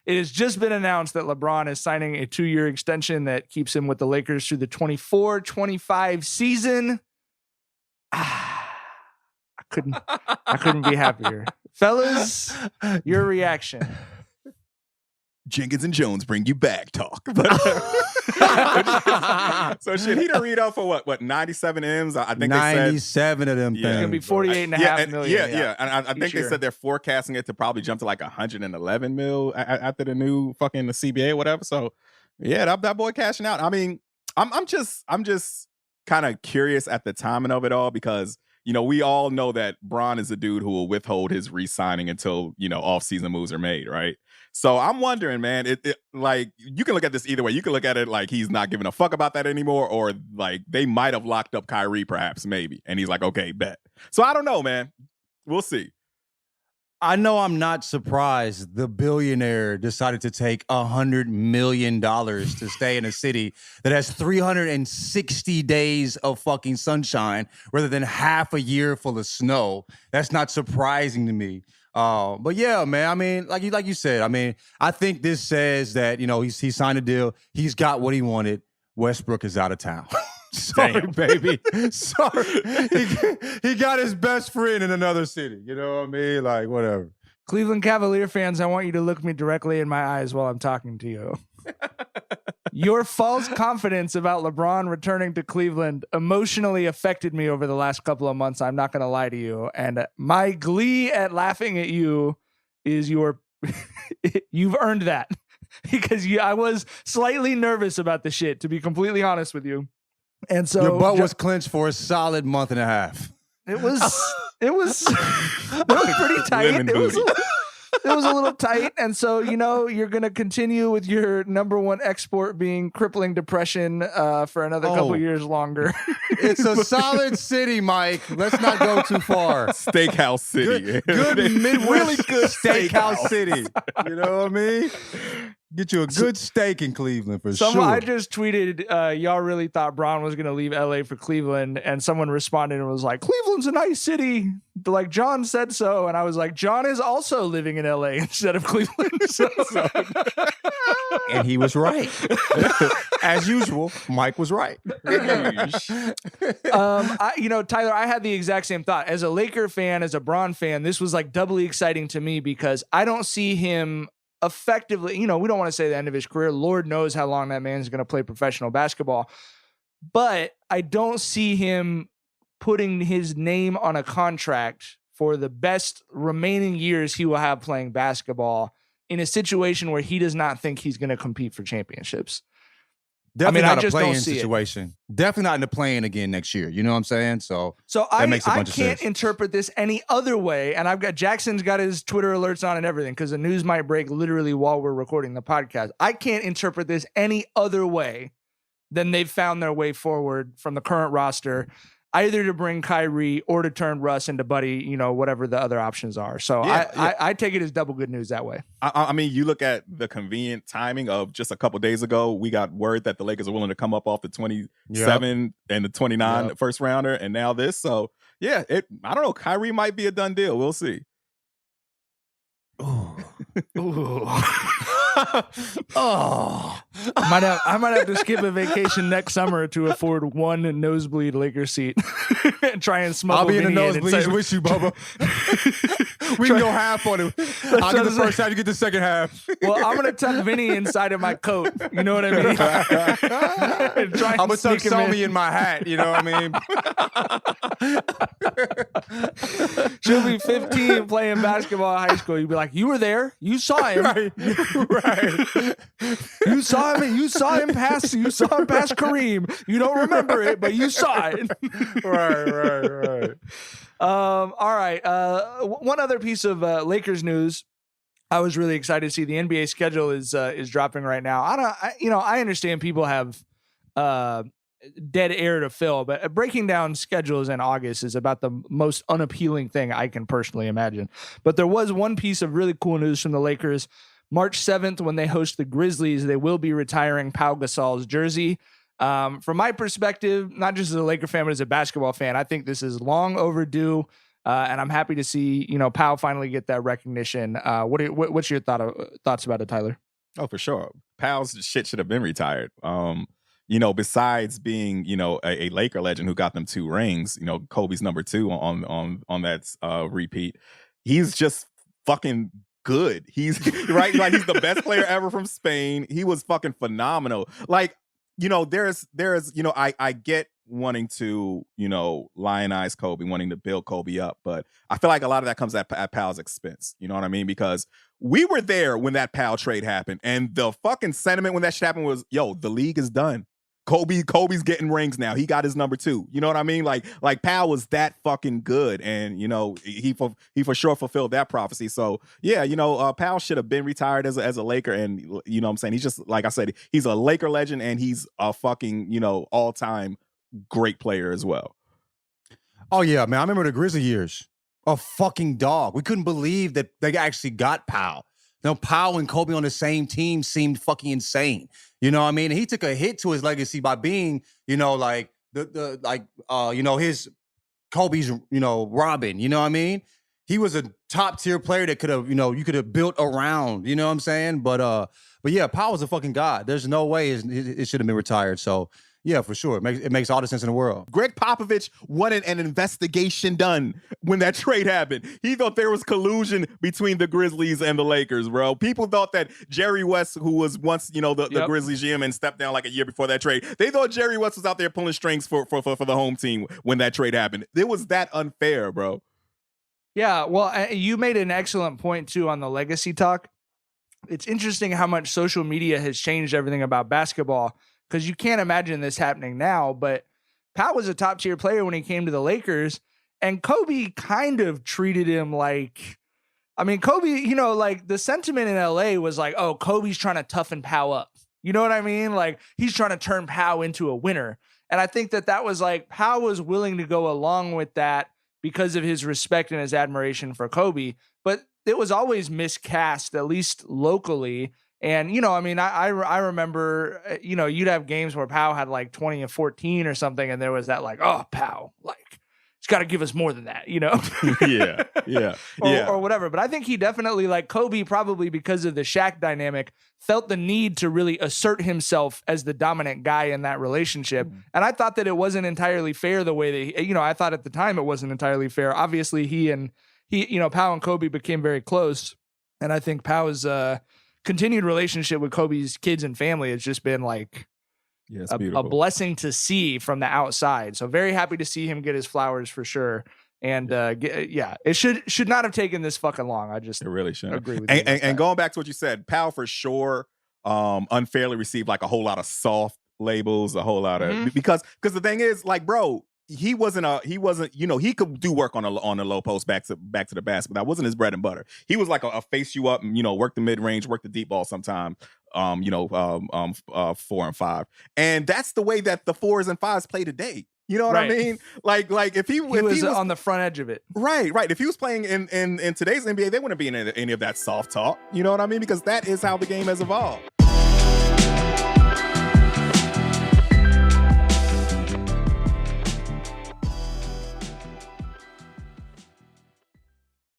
It has just been announced that LeBron is signing a 2-year extension that keeps him with the Lakers through the 24-25 season. I couldn't be happier. Fellas, your reaction. Jenkins and Jonez bring you back talk. So shit, he done read out for what 97 M's? I think 97 they said, of them It's going to be 48.5 million. Yeah. And I think they said they're forecasting it to probably jump to like 111 mil after the new fucking the CBA or whatever. So yeah, that boy cashing out. I mean, I'm just kind of curious at the timing of it all because, you know, we all know that Bron is a dude who will withhold his re-signing until, you know, off-season moves are made, right? So I'm wondering, man, it like you can look at this either way. You can look at it like he's not giving a fuck about that anymore, or like they might have locked up Kyrie, perhaps, maybe, and he's like, okay, bet. So I don't know, man. We'll see. I know I'm not surprised the billionaire decided to take $100 million to stay in a city that has 360 days of fucking sunshine rather than half a year full of snow. That's not surprising to me. But yeah, man, I mean, like you said, I mean, I think this says that, you know, he signed a deal. He's got what he wanted. Westbrook is out of town. Sorry, baby. Sorry. He got his best friend in another city. You know what I mean? Like, whatever. Cleveland Cavalier fans, I want you to look me directly in my eyes while I'm talking to you. Your false confidence about LeBron returning to Cleveland emotionally affected me over the last couple of months. I'm not going to lie to you. And my glee at laughing at you is you've earned that because I was slightly nervous about the shit, to be completely honest with you. And so your butt was clenched for a solid month and a half. It was pretty tight. It was a little tight. And so, you know, you're going to continue with your number one export being crippling depression for another couple years longer. It's a solid city, Mike. Let's not go too far. Steakhouse City. Good Midwest really good steakhouse city. You know what I mean? Get you a good steak in Cleveland for sure. I just tweeted, y'all really thought Bron was going to leave LA for Cleveland. And someone responded and was like, Cleveland's a nice city. Like, John said so. And I was like, John is also living in LA instead of Cleveland. And he was right. As usual, Mike was right. Tyler, I had the exact same thought. As a Laker fan, as a Bron fan, this was like doubly exciting to me because I don't see him effectively, you know, we don't want to say the end of his career. Lord knows how long that man's going to play professional basketball. But I don't see him putting his name on a contract for the best remaining years he will have playing basketball in a situation where he does not think he's going to compete for championships. Definitely not a play-in situation. Definitely not in the play-in again next year. You know what I'm saying? So I can't interpret this any other way. And Jackson's got his Twitter alerts on and everything because the news might break literally while we're recording the podcast. I can't interpret this any other way than they've found their way forward from the current roster, either to bring Kyrie or to turn Russ into Buddy, you know, whatever the other options are. So I take it as double good news that way. I mean, you look at the convenient timing of just a couple days ago, we got word that the Lakers are willing to come up off the 27 and the 29 first rounder, and now this. So yeah, I don't know. Kyrie might be a done deal. We'll see. Ooh. I might have to skip a vacation next summer to afford one nosebleed Lakers seat and try and smuggle. I'll be in the nosebleeds with you, Bubba. We can go half on it. I'll get the first half, you get the second half. Well, I'm gonna tuck Vinny inside of my coat. You know what I mean? I'm gonna tuck Somi in my hat. You know what I mean? She'll be 15 playing basketball in high school. You'll be like, you were there. You saw him. Right. You saw him. You saw him pass Kareem. You don't remember it, but you saw it. Right. All right. One other piece of Lakers news. I was really excited to see the NBA schedule is dropping right now. I understand people have dead air to fill, but breaking down schedules in August is about the most unappealing thing I can personally imagine. But there was one piece of really cool news from the Lakers. March 7th, when they host the Grizzlies, they will be retiring Pau Gasol's jersey. From my perspective, not just as a Laker fan, but as a basketball fan, I think this is long overdue. And I'm happy to see, Powell finally get that recognition. What's your thoughts about it, Tyler? Oh, for sure. Powell's shit should have been retired. Besides being, a Laker legend who got them 2 rings, Kobe's number 2 on that repeat. He's just fucking good. He's right. Like, he's the best player ever from Spain. He was fucking phenomenal. Like, there's, I get wanting to, lionize Kobe, wanting to build Kobe up, but I feel like a lot of that comes at Powell's expense. You know what I mean? Because we were there when that Powell trade happened, and the fucking sentiment when that shit happened was, yo, the league is done. Kobe's getting rings now. He got his number 2. You know what I mean? Like Powell was that fucking good, and he for sure fulfilled that prophecy. So yeah, Powell should have been retired as a Laker, and what I'm saying, he's just, like I said, he's a Laker legend, and he's a fucking all time great player as well. Oh yeah, man, I remember the Grizzly years. A fucking dog. We couldn't believe that they actually got Powell. Powell and Kobe on the same team seemed fucking insane. You know what I mean? And he took a hit to his legacy by being, his Kobe's, Robin. You know what I mean? He was a top tier player that could have, you could have built around. You know what I'm saying? But yeah, Powell was a fucking god. There's no way it should have been retired. So yeah, for sure. It makes all the sense in the world. Greg Popovich wanted an investigation done when that trade happened. He thought there was collusion between the Grizzlies and the Lakers, bro. People thought that Jerry West, who was once, the Grizzlies GM and stepped down like a year before that trade, they thought Jerry West was out there pulling strings for the home team when that trade happened. It was that unfair, bro. Yeah, well, you made an excellent point, too, on the legacy talk. It's interesting how much social media has changed everything about basketball, because you can't imagine this happening now, but Powell was a top-tier player when he came to the Lakers, and Kobe kind of treated him like, Kobe, the sentiment in LA was like, oh, Kobe's trying to toughen Powell up. You know what I mean? Like, he's trying to turn Powell into a winner. And I think that was like, Powell was willing to go along with that because of his respect and his admiration for Kobe, but it was always miscast, at least locally. And, I remember, you'd have games where Powell had like 20 and 14 or something. And there was that like, oh, Powell, like, he's got to give us more than that, Yeah. Or whatever. But I think he definitely, like Kobe, probably because of the Shaq dynamic, felt the need to really assert himself as the dominant guy in that relationship. And I thought that it wasn't entirely fair the way that, I thought at the time it wasn't entirely fair. Obviously, Powell and Kobe became very close. And I think Powell's continued relationship with Kobe's kids and family has just been like a blessing to see from the outside. So very happy to see him get his flowers for sure. And it should not have taken this fucking long. It really shouldn't. Agree with you. And going back to what you said, Powell for sure unfairly received like a whole lot of soft labels, a whole lot of because the thing is, like, bro, he could do work on a low post back to the basket, but that wasn't his bread and butter. He was like a face you up, work the mid range, work the deep ball sometime, 4 and 5, and that's the way that the 4s and 5s play today. You know what I mean? Like if he was on the front edge of it, right. If he was playing in today's NBA, they wouldn't be in any of that soft talk. You know what I mean? Because that is how the game has evolved.